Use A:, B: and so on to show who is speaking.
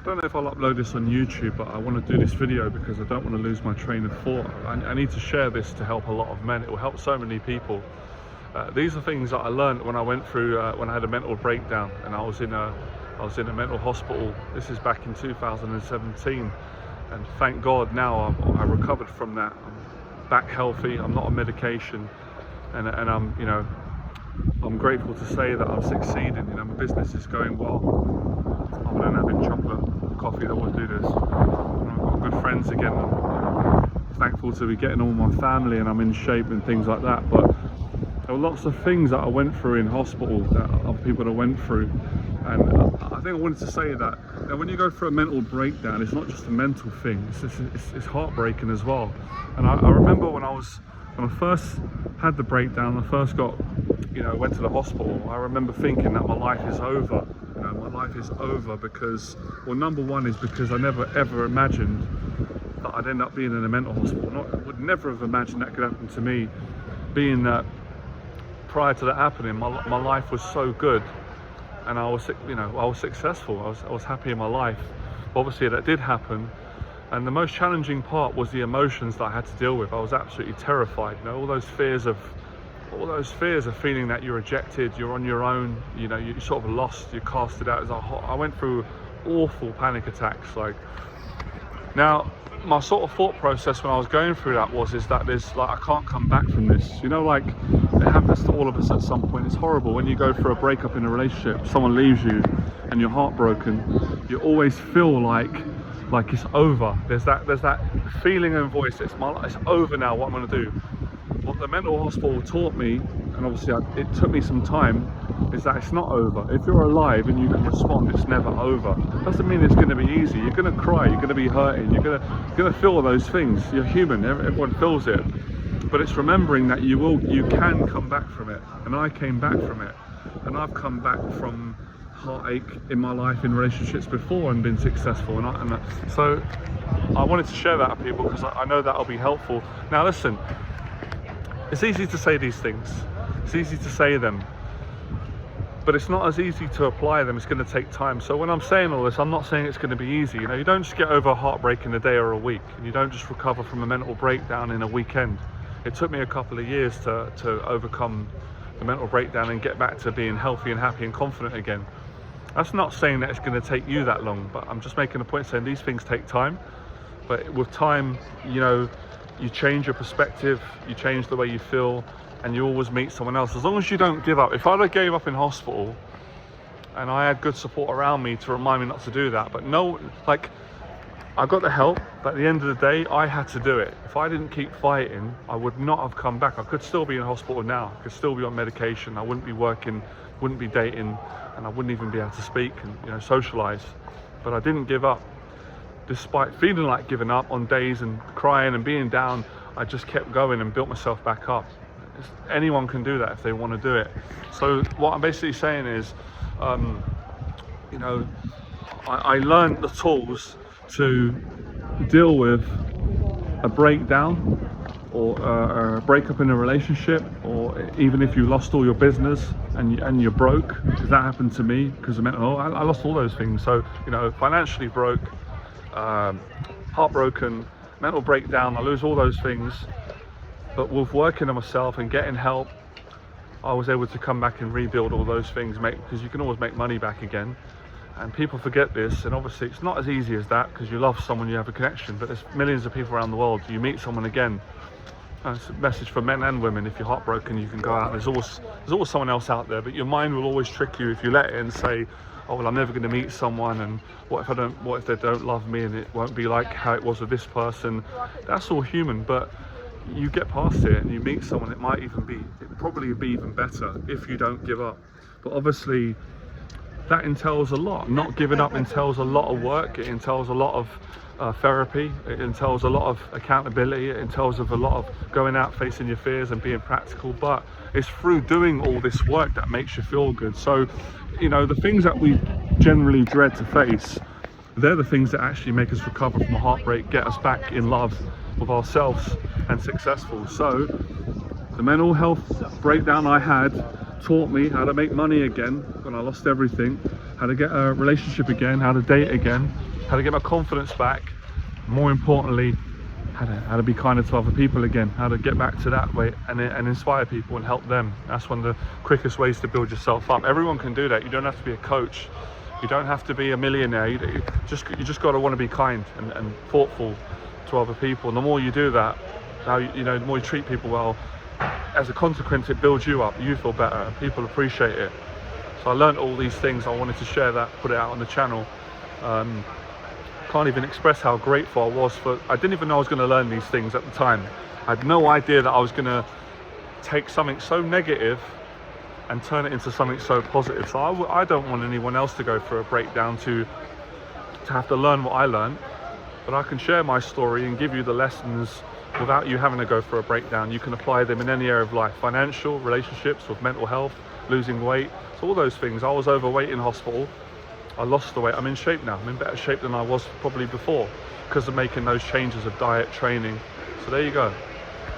A: I don't know if I'll upload this on YouTube, but I want to do this video because I don't want to lose my train of thought. I need to share this to help a lot of men. It will help so many people. These are things that I learned when I went through, when I had a mental breakdown and I was in a mental hospital. This is back in 2017, and thank God now I recovered from that. I'm back healthy. I'm not on medication, and I'm, you know, I'm grateful to say that I'm succeeding. You know, my business is going well. Other than having chocolate, coffee, that would do this. And I've got good friends again. I'm thankful to be getting all my family, and I'm in shape and things like that. But there were lots of things that I went through in hospital that other people that went through, and I think I wanted to say that, you know, when you go through a mental breakdown, it's not just a mental thing. It's heartbreaking as well. And I remember when I first had the breakdown, I first went to the hospital. I remember thinking that my life is over. You know, my life is over because, well, number one is because I never ever imagined that I'd end up being in a mental hospital. I would never have imagined that could happen to me, being that prior to that happening, my life was so good, and I was successful. I was happy in my life. Obviously, that did happen, and the most challenging part was the emotions that I had to deal with. I was absolutely terrified. You know, all those fears of feeling that you're rejected, you're on your own. You know, you're sort of lost, you're casted out. I went through awful panic attacks. Now, my sort of thought process when I was going through that is that I can't come back from this. You know, like, it happens to all of us at some point. It's horrible when you go through a breakup in a relationship, someone leaves you and you're heartbroken. You always feel like it's over. There's that feeling and voice. It's over now, what I'm going to do. What the mental hospital taught me, and obviously it took me some time, is that it's not over. If you're alive and you can respond, it's never over. Doesn't mean it's going to be easy. You're going to cry, you're going to be hurting, you're going to feel those things. You're human, everyone feels it. But it's remembering that you can come back from it. And I came back from it. And I've come back from heartache in my life, in relationships before, and been successful. So I wanted to share that with people because I know that'll be helpful. Now listen, it's easy to say these things. It's easy to say them. But it's not as easy to apply them. It's going to take time. So when I'm saying all this, I'm not saying it's going to be easy. You know, you don't just get over a heartbreak in a day or a week. And you don't just recover from a mental breakdown in a weekend. It took me a couple of years to overcome the mental breakdown and get back to being healthy and happy and confident again. That's not saying that it's going to take you that long, but I'm just making a point saying these things take time. But with time, you know, you change your perspective, you change the way you feel, and you always meet someone else. As long as you don't give up. If I'd have gave up in hospital and I had good support around me to remind me not to do that, but no, like, I got the help, but at the end of the day, I had to do it. If I didn't keep fighting, I would not have come back. I could still be in hospital now. I could still be on medication. I wouldn't be working, wouldn't be dating, and I wouldn't even be able to speak and, you know, socialize. But I didn't give up. Despite feeling like giving up on days and crying and being down, I just kept going and built myself back up. Anyone can do that if they want to do it. So what I'm basically saying is, you know, I learned the tools to deal with a breakdown or a breakup in a relationship, or even if you lost all your business and you're broke, because that happened to me because I lost all those things. So, you know, financially broke, heartbroken, mental breakdown, I lose all those things. But with working on myself and getting help, I was able to come back and rebuild all those things, because you can always make money back again. And people forget this, and obviously it's not as easy as that, because you love someone, you have a connection, but there's millions of people around the world. You meet someone again. And it's a message for men and women. If you're heartbroken, you can go out. There's always someone else out there, but your mind will always trick you if you let it and say, oh well, I'm never going to meet someone, and what if they don't love me, and it won't be like how it was with this person. That's all human, but you get past it and you meet someone, it'd probably be even better if you don't give up. But obviously that entails a lot. Not giving up entails a lot of work. It entails a lot of therapy. It entails a lot of accountability. It entails a lot of going out, facing your fears and being practical. But it's through doing all this work that makes you feel good. So, you know, the things that we generally dread to face, they're the things that actually make us recover from a heartbreak, get us back in love with ourselves and successful. So the mental health breakdown I had taught me how to make money again when I lost everything, how to get a relationship again, how to date again, how to get my confidence back. More importantly, how to be kinder to other people again, how to get back to that way and inspire people and help them. That's one of the quickest ways to build yourself up. Everyone can do that. You don't have to be a coach. You don't have to be a millionaire. You just got to want to be kind and thoughtful to other people. And the more you do that, now the more you treat people well, as a consequence, it builds you up. You feel better, and people appreciate it. So I learned all these things. I wanted to share that, put it out on the channel. Can't even express how grateful I was for. I didn't even know I was going to learn these things at the time. I had no idea that I was going to take something so negative and turn it into something so positive. So I don't want anyone else to go through a breakdown to have to learn what I learned, but I can share my story and give you the lessons without you having to go through a breakdown. You can apply them in any area of life: financial, relationships, with mental health, losing weight. So all those things. I was overweight in hospital. I lost the weight. I'm in shape now. I'm in better shape than I was probably before because of making those changes of diet, training. So there you go.